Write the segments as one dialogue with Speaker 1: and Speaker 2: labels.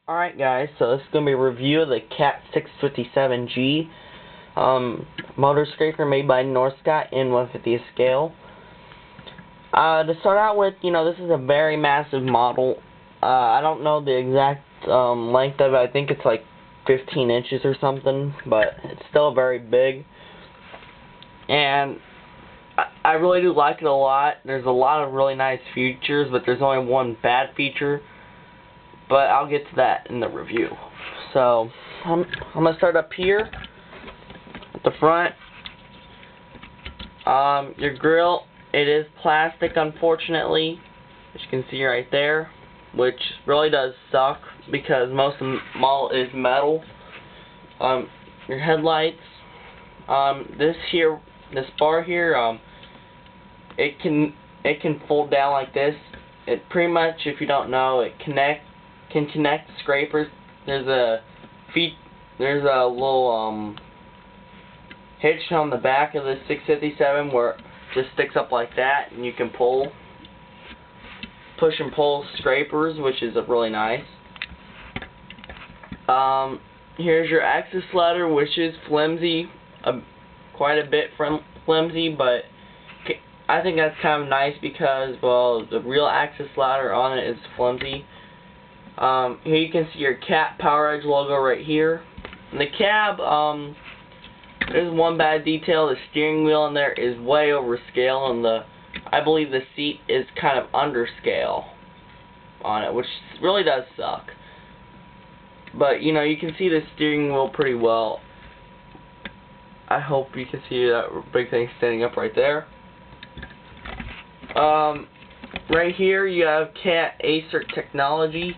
Speaker 1: Alright guys, so this is going to be a review of the Cat 657G motor scraper made by norscot in 1/50th scale. To start out with, this is a very massive model. I don't know the exact length of it. I think it's like 15 inches or something, but it's still very big. And I really do like it a lot. There's a lot of really nice features, but there's only one bad feature. But I'll get to that in the review. So, I'm going to start up here at the front. Your grill, it is plastic, unfortunately, as you can see right there, which really does suck because most of the model is metal. Your headlights, this bar here, it can fold down like this. It pretty much, if you don't know, it can connect the scrapers. There's a little hitch on the back of the 657 where it just sticks up like that, and you can push and pull scrapers, which is really nice. Here's your access ladder, which is flimsy, quite a bit flimsy, but I think that's kind of nice because, well, the real access ladder on it is flimsy. Here you can see your Cat Power Edge logo right here. In the cab, there's one bad detail. The steering wheel in there is way over scale, and I believe the seat is kind of under scale on it, which really does suck. But, you can see the steering wheel pretty well. I hope you can see that big thing standing up right there. Right here you have Cat Acer technology.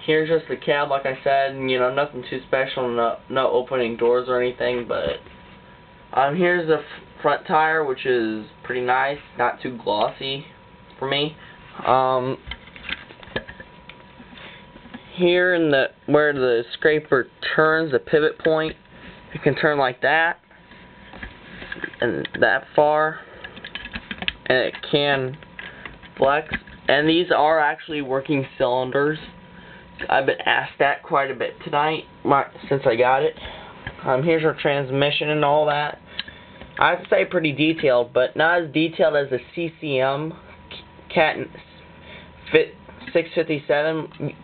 Speaker 1: Here's just the cab, like I said, and, nothing too special, no opening doors or anything, but here's the front tire, which is pretty nice, not too glossy for me. Here where the scraper turns, the pivot point, you can turn like that and that far, and it can flex. And these are actually working cylinders. I've been asked that quite a bit tonight since I got it. Here's our transmission and all that. I'd say pretty detailed, but not as detailed as the CCM Cat 657.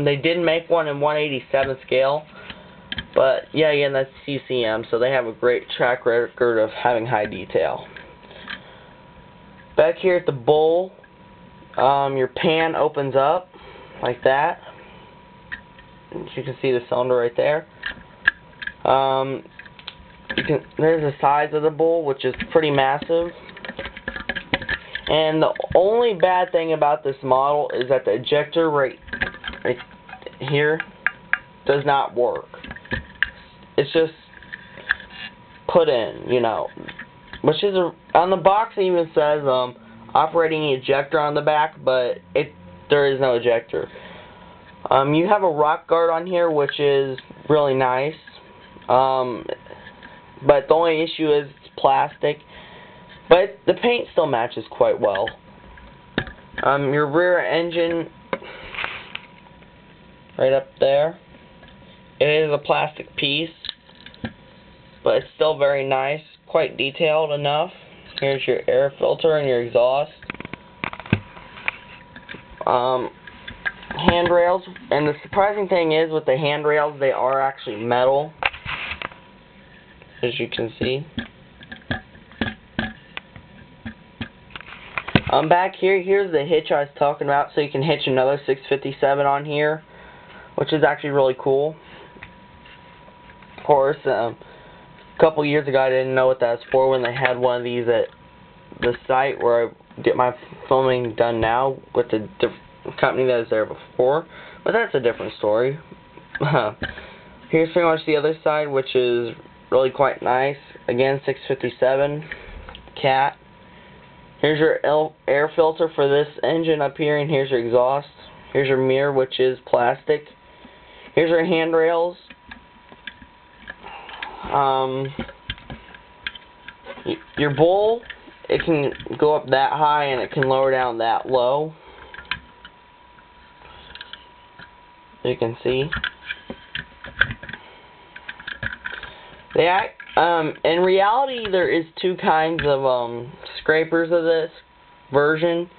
Speaker 1: They did make one in 1/87 scale, but yeah, that's CCM, so they have a great track record of having high detail. Back here at the bowl, your pan opens up like that. As you can see the cylinder right there. There's the size of the bowl, which is pretty massive. And the only bad thing about this model is that the ejector right here does not work. It's just put in, which is on the box. It even says operating ejector on the back, but there is no ejector. You have a rock guard on here, which is really nice, but the only issue is it's plastic, but the paint still matches quite well. Your rear engine right up there, it is a plastic piece, but it's still very nice, quite detailed enough. Here's your air filter and your exhaust. Handrails, and the surprising thing is with the handrails, they are actually metal, as you can see. Back here's the hitch I was talking about, so you can hitch another 657 on here, which is actually really cool. Of course, a couple years ago I didn't know what that was for when they had one of these at the site where I get my filming done now with the company that was there before, but that's a different story. Here's pretty much the other side, which is really quite nice. Again, 657 Cat. Here's your air filter for this engine up here, and here's your exhaust. Here's your mirror, which is plastic. Here's your handrails. Your bowl, it can go up that high and it can lower down that low. you can see. In reality, there is two kinds of scrapers of this version.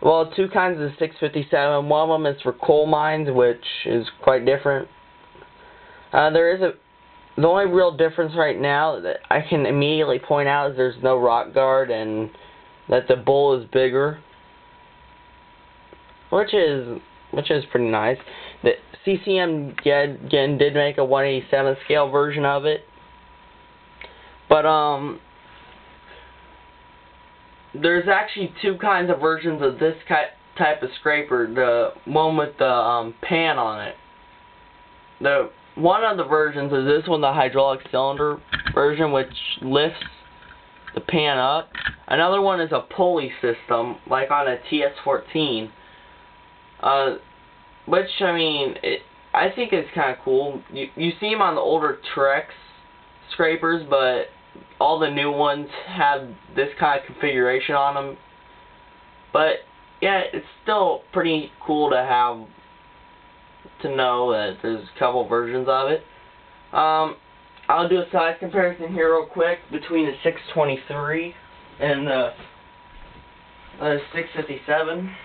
Speaker 1: Well, two kinds of 657. One of them is for coal mines, which is quite different. The only real difference right now that I can immediately point out is there's no rock guard and that the bowl is bigger, which is pretty nice. The CCM again did make a 1/87 scale version of it, but there's actually two kinds of versions of this type of scraper. The one with the pan on it. One of the versions is this one, the hydraulic cylinder version, which lifts the pan up. Another one is a pulley system, like on a TS14. Which, I mean, I think it's kind of cool. You see them on the older Trex scrapers, but all the new ones have this kind of configuration on them. But yeah, it's still pretty cool to know that there's a couple versions of it. I'll do a size comparison here real quick between the 623 and the 657.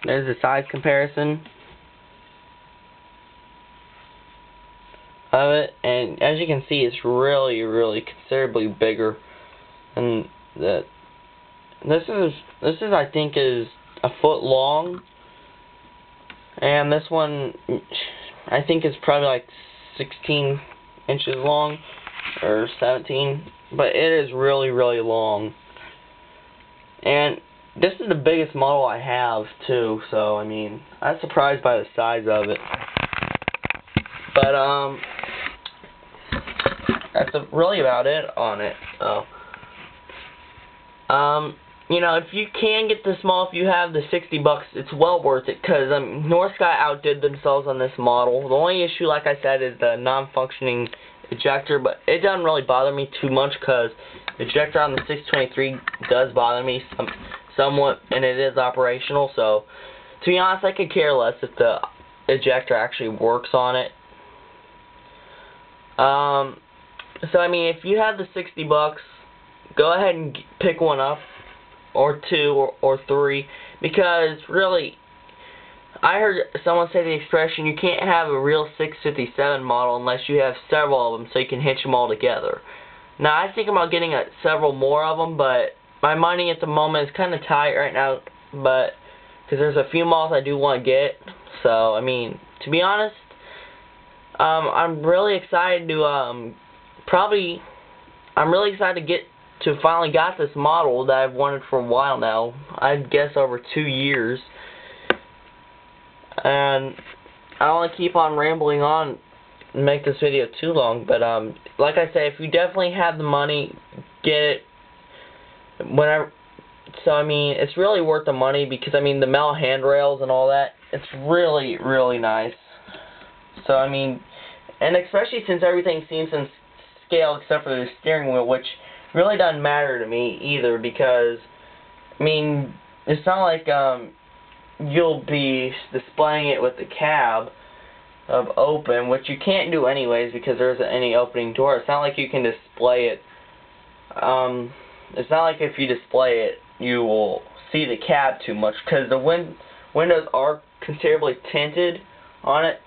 Speaker 1: There's a size comparison of it, and as you can see, it's really, really considerably bigger than that. This is I think is a foot long, and this one I think is probably like 16 inches long or 17, but it is really, really long. And this is the biggest model I have too, so I mean, I'm surprised by the size of it. But that's really about it on it. So, you know, if you can get the small, if you have the $60, it's well worth it, because norscot outdid themselves on this model. The only issue, like I said, is the non-functioning ejector, but it doesn't really bother me too much, because the ejector on the 623 does bother me somewhat, and it is operational. So, to be honest, I could care less if the ejector actually works on it. So I mean, if you have the $60, go ahead and pick one up, or two, or three, because really, I heard someone say the expression, you can't have a real 657 model unless you have several of them, so you can hitch them all together. Now, I think about getting several more of them, but my money at the moment is kind of tight right now, but because there's a few models I do want to get. So I mean, to be honest, I'm really excited to I'm really excited to finally got this model that I've wanted for a while now. I'd guess over 2 years. And I don't want to keep on rambling on and make this video too long, but like I say, if you definitely have the money, get it. So I mean, it's really worth the money, because I mean, the metal handrails and all that, it's really, really nice. So I mean, and especially since everything seems in scale except for the steering wheel, which really doesn't matter to me either, because I mean, it's not like you'll be displaying it with the cab of open, which you can't do anyways because there isn't any opening door. It's not like you can display it. It's not like if you display it, you will see the cab too much, because the windows are considerably tinted on it,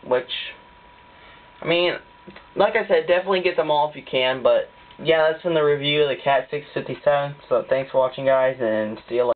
Speaker 1: which, I mean, like I said, definitely get them all if you can. But yeah, that's been the review of the Cat 657. So thanks for watching, guys, and see you later.